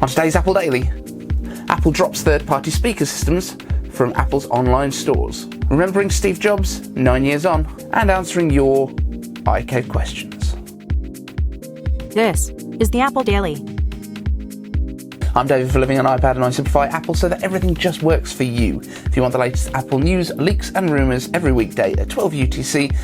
On today's Apple Daily, Apple drops third-party speaker systems from Apple's online stores, remembering Steve Jobs 9 years on, and answering your iCave questions. This is the Apple Daily. I'm David for Living on iPad, and I simplify Apple so that everything just works for you. If you want the latest Apple news, leaks and rumours every weekday at 12 UTC,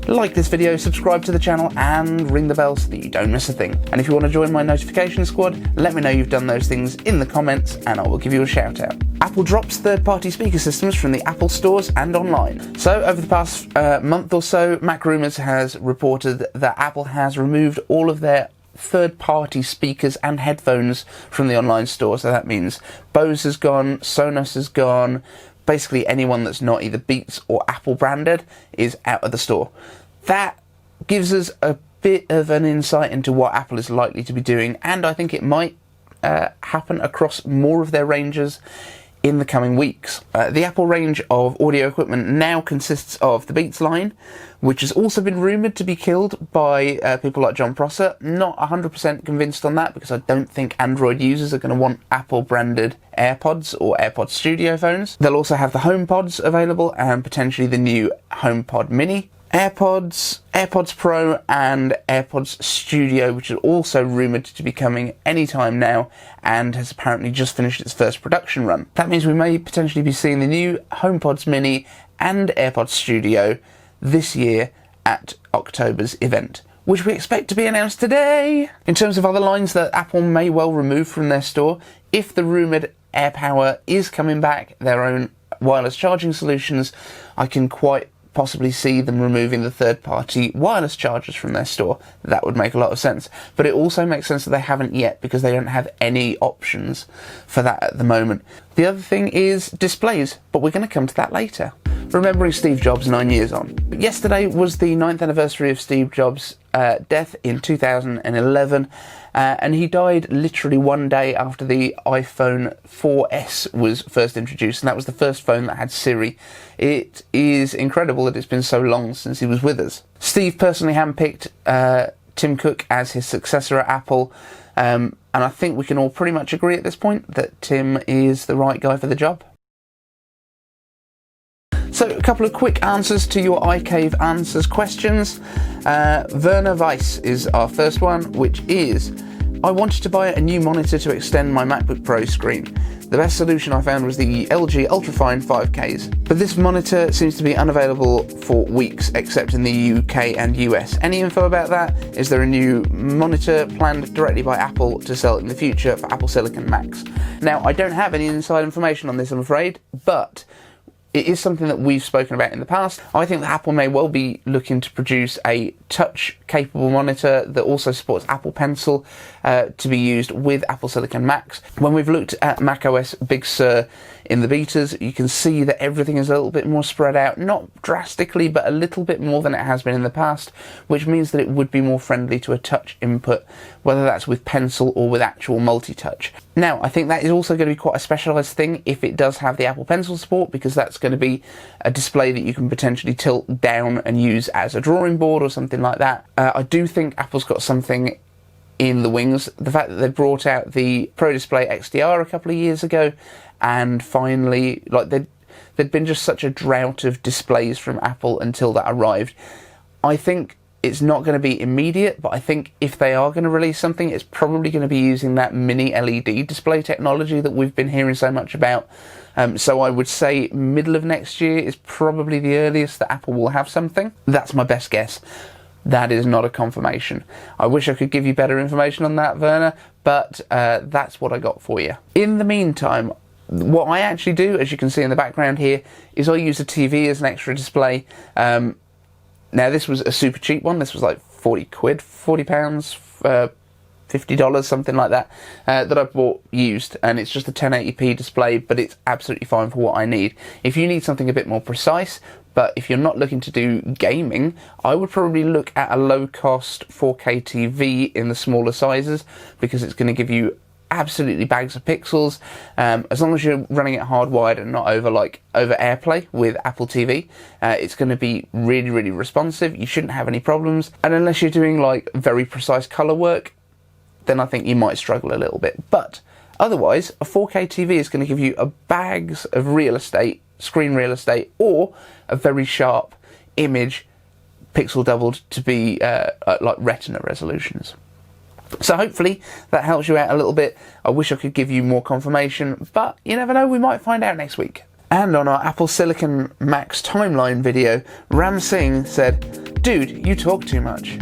like this video, subscribe to the channel and ring the bell so that you don't miss a thing. And if you want to join my notification squad, let me know you've done those things in the comments and I will give you a shout out. Apple drops third-party speaker systems from the Apple stores and online. So over the past month or so, Mac Rumors has reported that Apple has removed all of their third-party speakers and headphones from the online store. So that means Bose has gone, Sonos has gone, basically anyone that's not either Beats or Apple branded is out of the store. That gives us a bit of an insight into what Apple is likely to be doing, and I think it might happen across more of their ranges in the coming weeks. The Apple range of audio equipment now consists of the Beats line, which has also been rumoured to be killed by people like John Prosser. Not 100% convinced on that, because I don't think Android users are going to want Apple branded AirPods or AirPods Studio phones. They'll also have the HomePods available and potentially the new HomePod Mini. AirPods, AirPods Pro and AirPods Studio, which is also rumoured to be coming anytime now and has apparently just finished its first production run. That means we may potentially be seeing the new HomePods Mini and AirPods Studio this year at October's event, which we expect to be announced today. In terms of other lines that Apple may well remove from their store, if the rumoured AirPower is coming back, their own wireless charging solutions, I can quite possibly see them removing the third-party wireless chargers from their store. That would make a lot of sense. But it also makes sense that they haven't yet, because they don't have any options for that at the moment. The other thing is displays, but we're going to come to that later. Remembering Steve Jobs 9 years on. Yesterday was the 9th anniversary of Steve Jobs' death in 2011, and he died literally one day after the iPhone 4S was first introduced, and that was the first phone that had Siri. It is incredible that it's been so long since he was with us. Steve personally handpicked Tim Cook as his successor at Apple, and I think we can all pretty much agree at this point that Tim is the right guy for the job. So, a couple of quick answers to your iCaveAnswers questions. Werner Weiss is our first one, which is, I wanted to buy a new monitor to extend my MacBook Pro screen. The best solution I found was the LG Ultrafine 5Ks, but this monitor seems to be unavailable for weeks, except in the UK and US. Any info about that? Is there a new monitor planned directly by Apple to sell in the future for Apple Silicon Macs? Now, I don't have any inside information on this, I'm afraid, but it is something that we've spoken about in the past. I think that Apple may well be looking to produce a touch-capable monitor that also supports Apple Pencil to be used with Apple Silicon Macs. When we've looked at macOS Big Sur in the betas, you can see that everything is a little bit more spread out, not drastically, but a little bit more than it has been in the past, which means that it would be more friendly to a touch input, whether that's with Pencil or with actual multi-touch. Now, I think that is also going to be quite a specialised thing if it does have the Apple Pencil support, because that's going to be a display that you can potentially tilt down and use as a drawing board or something like that. I do think Apple's got something in the wings. The fact that they brought out the Pro Display XDR a couple of years ago, and finally, there'd been just such a drought of displays from Apple until that arrived. I think it's not going to be immediate, but I think if they are going to release something, it's probably going to be using that mini LED display technology that we've been hearing so much about. So I would say middle of next year is probably the earliest that Apple will have something. That's my best guess. That is not a confirmation. I wish I could give you better information on that, Werner, but that's what I got for you. In the meantime, what I actually do, as you can see in the background here, is I use a TV as an extra display. Now, this was a super cheap one. This was like 40 quid, £40, $50, something like that, that I bought used, and it's just a 1080p display, but it's absolutely fine for what I need. If you need something a bit more precise, but if you're not looking to do gaming, I would probably look at a low-cost 4K TV in the smaller sizes, because it's going to give you absolutely bags of pixels, as long as you're running it hardwired and not over AirPlay with Apple TV. It's going to be really, really responsive. You shouldn't have any problems, and unless you're doing like very precise color work, then I think you might struggle a little bit. But Otherwise, a 4K TV is going to give you bags of real estate, screen real estate, or a very sharp image pixel doubled to be like retina resolutions. So hopefully that helps you out a little bit. I wish I could give you more confirmation, but you never know, we might find out next week. And on our Apple Silicon Max timeline video, Ram Singh said, "Dude, you talk too much."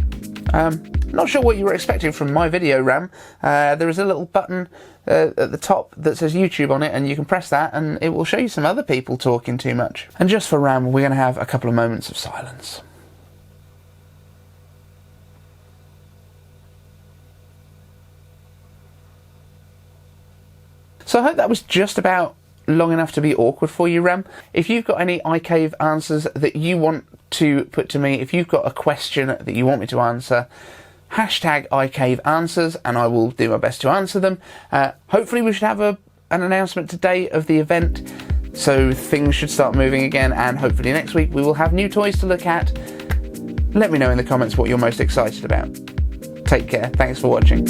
Not sure what you were expecting from my video, Ram. There is a little button at the top that says YouTube on it, and you can press that and it will show you some other people talking too much. And just for Ram, we're going to have a couple of moments of silence. So I hope that was just about long enough to be awkward for you, Ram. If you've got any iCave answers that you want to put to me, if you've got a question that you want me to answer, hashtag iCaveAnswers and I will do my best to answer them. Hopefully we should have an announcement today of the event, so things should start moving again, and hopefully next week we will have new toys to look at. Let me know in the comments what you're most excited about. Take care. Thanks for watching.